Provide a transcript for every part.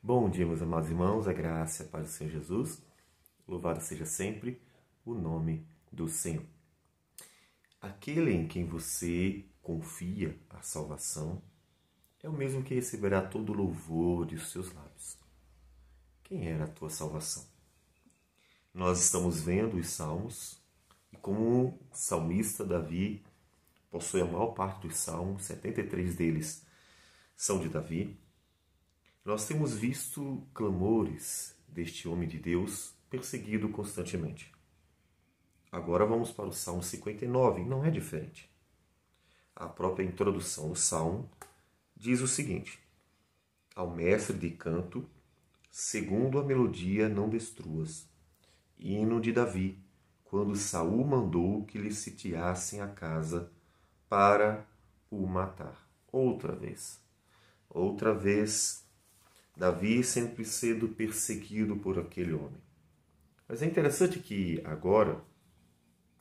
Bom dia, meus amados irmãos, a graça e a paz do Senhor Jesus. Louvado seja sempre o nome do Senhor. Aquele em quem você confia a salvação é o mesmo que receberá todo o louvor de seus lábios. Quem era a tua salvação? Nós estamos vendo os salmos e como o salmista Davi possui a maior parte dos salmos, 73 deles são de Davi. Nós temos visto clamores deste homem de Deus perseguido constantemente. Agora vamos para o Salmo 59, não é diferente. A própria introdução do Salmo diz o seguinte: ao mestre de canto, segundo a melodia não destruas. Hino de Davi, quando Saul mandou que lhe sitiassem a casa para o matar. Outra vez, Davi sempre sendo perseguido por aquele homem. Mas é interessante que agora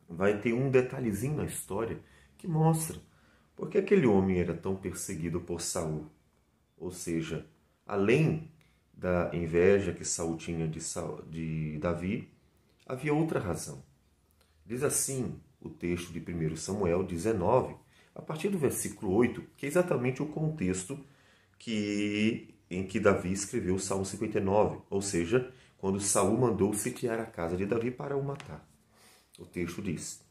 vai ter um detalhezinho na história que mostra por que aquele homem era tão perseguido por Saul. Ou seja, além da inveja que Saul tinha de Davi, havia outra razão. Diz assim o texto de 1 Samuel 19, a partir do versículo 8, que é exatamente o contexto em que Davi escreveu o Salmo 59, ou seja, quando Saul mandou sitiar a casa de Davi para o matar. O texto diz: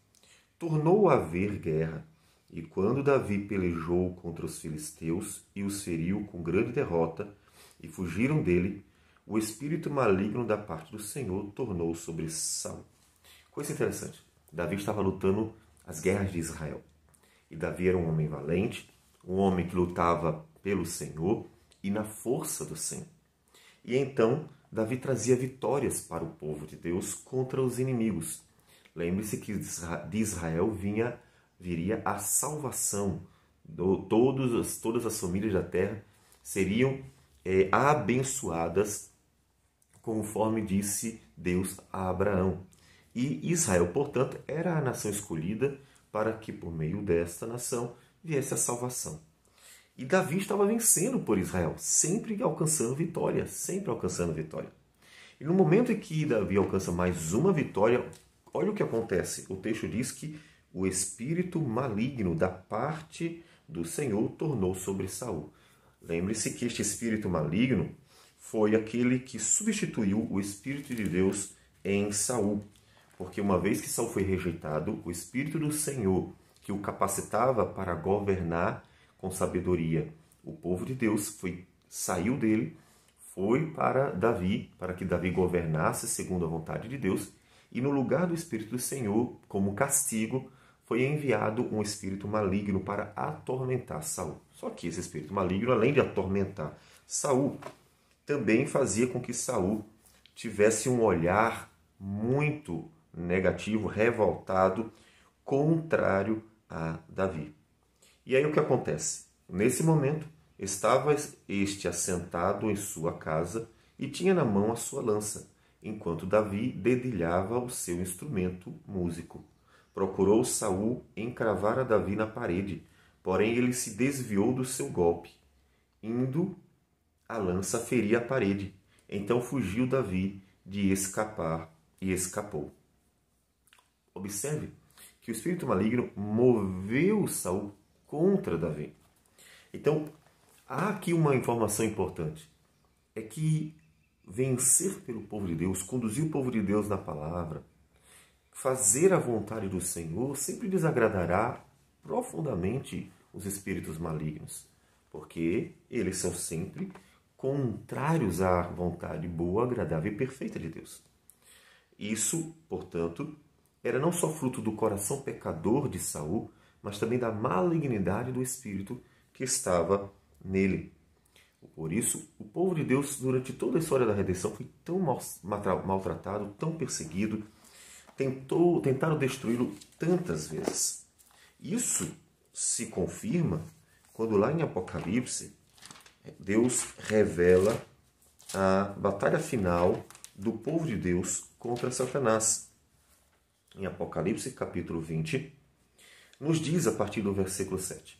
tornou a haver guerra, e quando Davi pelejou contra os filisteus e os feriu com grande derrota, e fugiram dele, o espírito maligno da parte do Senhor tornou sobre Saul. Coisa interessante, Davi estava lutando as guerras de Israel. E Davi era um homem valente, um homem que lutava pelo Senhor e na força do Senhor. E então, Davi trazia vitórias para o povo de Deus contra os inimigos. Lembre-se que de Israel viria a salvação. Todas as famílias da terra seriam abençoadas, conforme disse Deus a Abraão. E Israel, portanto, era a nação escolhida para que, por meio desta nação, viesse a salvação. E Davi estava vencendo por Israel, sempre alcançando vitória. E no momento em que Davi alcança mais uma vitória, olha o que acontece. O texto diz que o espírito maligno da parte do Senhor tornou sobre Saul. Lembre-se que este espírito maligno foi aquele que substituiu o Espírito de Deus em Saul. Porque uma vez que Saul foi rejeitado, o Espírito do Senhor, que o capacitava para governar com sabedoria o povo de Deus, saiu dele, foi para Davi, para que Davi governasse segundo a vontade de Deus, e no lugar do Espírito do Senhor, como castigo, foi enviado um espírito maligno para atormentar Saul. Só que esse espírito maligno, além de atormentar Saul, também fazia com que Saul tivesse um olhar muito negativo, revoltado, contrário a Davi. E aí o que acontece? Nesse momento, estava este assentado em sua casa e tinha na mão a sua lança, enquanto Davi dedilhava o seu instrumento músico. Procurou Saul encravar a Davi na parede, porém ele se desviou do seu golpe. Indo, a lança feria a parede. Então fugiu Davi de escapar e escapou. Observe que o espírito maligno moveu Saul contra Davi. Então, há aqui uma informação importante. É que vencer pelo povo de Deus, conduzir o povo de Deus na palavra, fazer a vontade do Senhor, sempre desagradará profundamente os espíritos malignos. Porque eles são sempre contrários à vontade boa, agradável e perfeita de Deus. Isso, portanto, era não só fruto do coração pecador de Saul, mas também da malignidade do espírito que estava nele. Por isso, o povo de Deus, durante toda a história da redenção, foi tão maltratado, tão perseguido, tentaram destruí-lo tantas vezes. Isso se confirma quando lá em Apocalipse, Deus revela a batalha final do povo de Deus contra Satanás. Em Apocalipse, capítulo 20, nos diz a partir do versículo 7: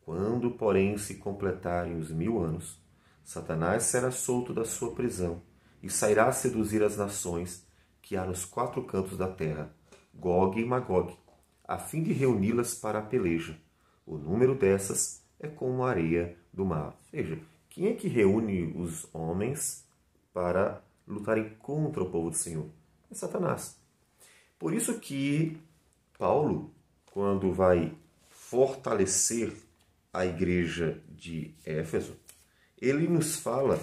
quando, porém, se completarem os 1000 anos, Satanás será solto da sua prisão e sairá a seduzir as nações que há nos 4 cantos da terra, Gog e Magog, a fim de reuni-las para a peleja. O número dessas é como a areia do mar. Veja, quem é que reúne os homens para lutarem contra o povo do Senhor? É Satanás. Por isso que Paulo, quando vai fortalecer a igreja de Éfeso, ele nos fala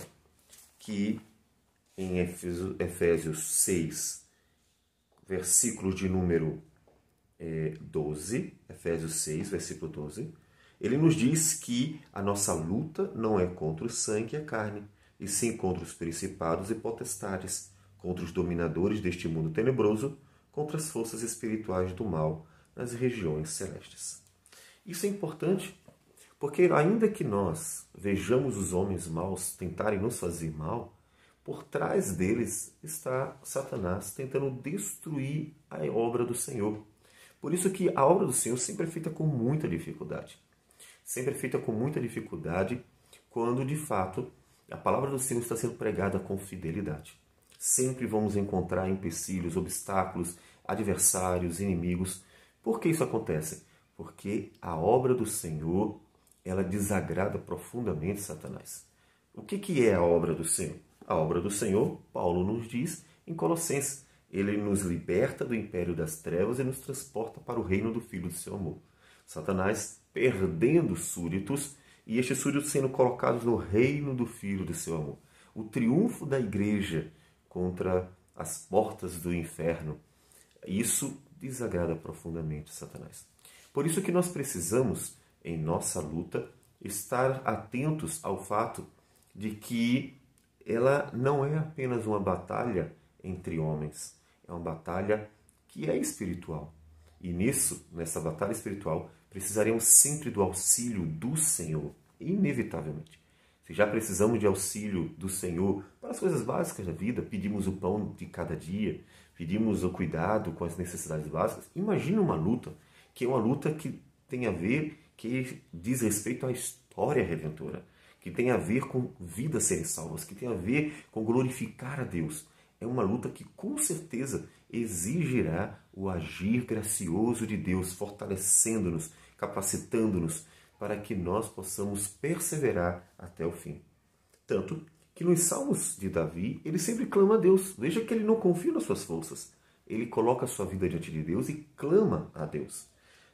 que em Efésios 6, versículo de número 12, Efésios 6, versículo 12, ele nos diz que a nossa luta não é contra o sangue e a carne, e sim contra os principados e potestades, contra os dominadores deste mundo tenebroso, contra as forças espirituais do mal nas regiões celestes. Isso é importante, porque ainda que nós vejamos os homens maus tentarem nos fazer mal, por trás deles está Satanás tentando destruir a obra do Senhor. Por isso que a obra do Senhor sempre é feita com muita dificuldade. Sempre é feita com muita dificuldade quando, de fato, a palavra do Senhor está sendo pregada com fidelidade. Sempre vamos encontrar empecilhos, obstáculos, adversários, inimigos. Por que isso acontece? Porque a obra do Senhor, ela desagrada profundamente Satanás. O que é a obra do Senhor? A obra do Senhor, Paulo nos diz em Colossenses, ele nos liberta do império das trevas e nos transporta para o reino do Filho do seu amor. Satanás perdendo súditos e estes súditos sendo colocados no reino do Filho do seu amor. O triunfo da igreja contra as portas do inferno, isso desagrada profundamente Satanás. Por isso que nós precisamos, em nossa luta, estar atentos ao fato de que ela não é apenas uma batalha entre homens, é uma batalha que é espiritual. E nessa batalha espiritual, precisaremos sempre do auxílio do Senhor, inevitavelmente. Se já precisamos de auxílio do Senhor para as coisas básicas da vida, pedimos o pão de cada dia, pedimos o cuidado com as necessidades básicas, imagine uma luta, que é uma luta que tem a ver, que diz respeito à história redentora, que tem a ver com vidas serem salvas, que tem a ver com glorificar a Deus. É uma luta que com certeza exigirá o agir gracioso de Deus, fortalecendo-nos, capacitando-nos, para que nós possamos perseverar até o fim. Tanto que nos Salmos de Davi, ele sempre clama a Deus. Veja que ele não confia nas suas forças. Ele coloca a sua vida diante de Deus e clama a Deus.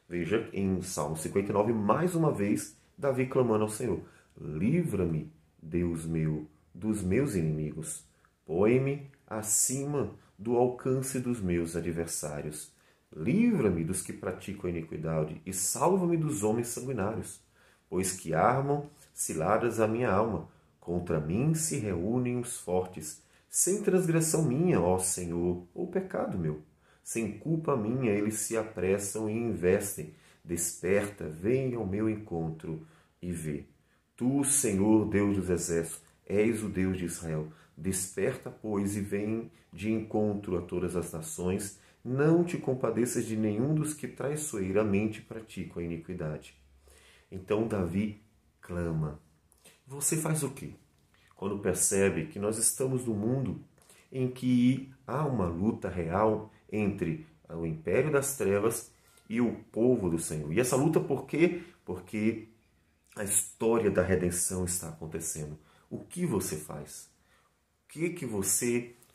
Veja em Salmo 59, mais uma vez, Davi clamando ao Senhor. Livra-me, Deus meu, dos meus inimigos. Põe-me acima do alcance dos meus adversários. Livra-me dos que praticam a iniquidade e salva-me dos homens sanguinários, pois que armam ciladas a minha alma. Contra mim se reúnem os fortes, sem transgressão minha, ó Senhor, ou pecado meu. Sem culpa minha eles se apressam e investem. Desperta, vem ao meu encontro e vê. Tu, Senhor, Deus dos exércitos, és o Deus de Israel. Desperta, pois, e vem de encontro a todas as nações. Não te compadeças de nenhum dos que traiçoeiramente praticam a iniquidade. Então Davi clama. Você faz o quê? Quando percebe que nós estamos num mundo em que há uma luta real entre o império das trevas e o povo do Senhor. E essa luta por quê? Porque a história da redenção está acontecendo. O que você faz?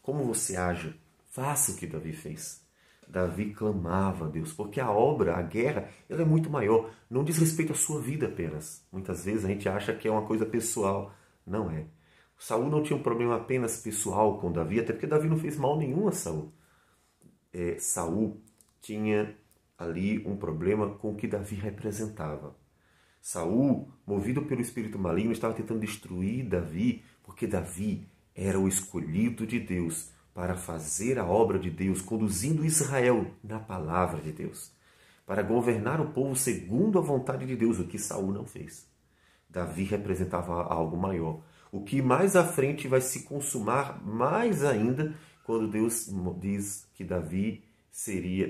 Como você age? Faça o que Davi fez. Davi clamava a Deus, porque a obra, a guerra, ela é muito maior. Não diz respeito à sua vida apenas. Muitas vezes a gente acha que é uma coisa pessoal. Não é. Saul não tinha um problema apenas pessoal com Davi, até porque Davi não fez mal nenhum a Saul. Saul tinha ali um problema com o que Davi representava. Saul, movido pelo espírito maligno, estava tentando destruir Davi, porque Davi era o escolhido de Deus para fazer a obra de Deus, conduzindo Israel na palavra de Deus, para governar o povo segundo a vontade de Deus, o que Saul não fez. Davi representava algo maior, o que mais à frente vai se consumar mais ainda quando Deus diz que Davi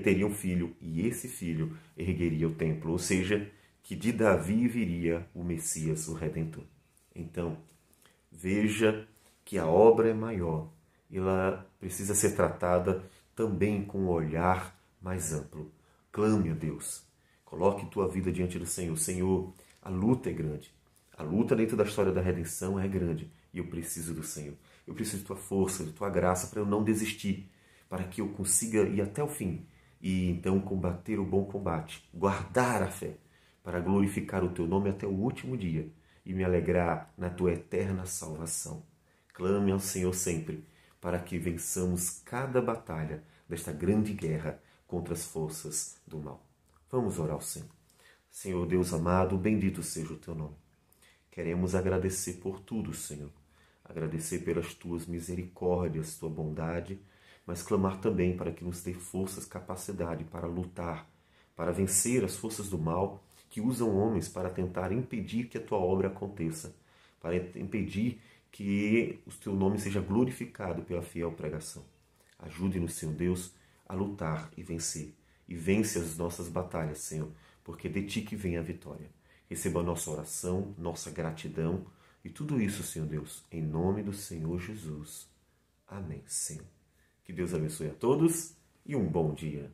teria um filho, e esse filho ergueria o templo, ou seja, que de Davi viria o Messias, o Redentor. Então, Veja que a obra é maior e ela precisa ser tratada também com um olhar mais amplo. Clame a Deus. Coloque tua vida diante do Senhor. Senhor, a luta é grande. A luta dentro da história da redenção é grande e eu preciso do Senhor. Eu preciso de tua força, de tua graça para eu não desistir, para que eu consiga ir até o fim e então combater o bom combate, guardar a fé, para glorificar o teu nome até o último dia e me alegrar na tua eterna salvação. Clame ao Senhor sempre, para que vençamos cada batalha desta grande guerra contra as forças do mal. Vamos orar ao Senhor. Senhor Deus amado, bendito seja o teu nome. Queremos agradecer por tudo, Senhor. Agradecer pelas tuas misericórdias, tua bondade, mas clamar também para que nos dê forças, capacidade para lutar, para vencer as forças do mal que usam homens para tentar impedir que a tua obra aconteça, para impedir que o teu nome seja glorificado pela fiel pregação. Ajude-nos, Senhor Deus, a lutar e vencer. E vence as nossas batalhas, Senhor, porque de ti que vem a vitória. Receba a nossa oração, nossa gratidão e tudo isso, Senhor Deus, em nome do Senhor Jesus. Amém, Senhor. Que Deus abençoe a todos e um bom dia.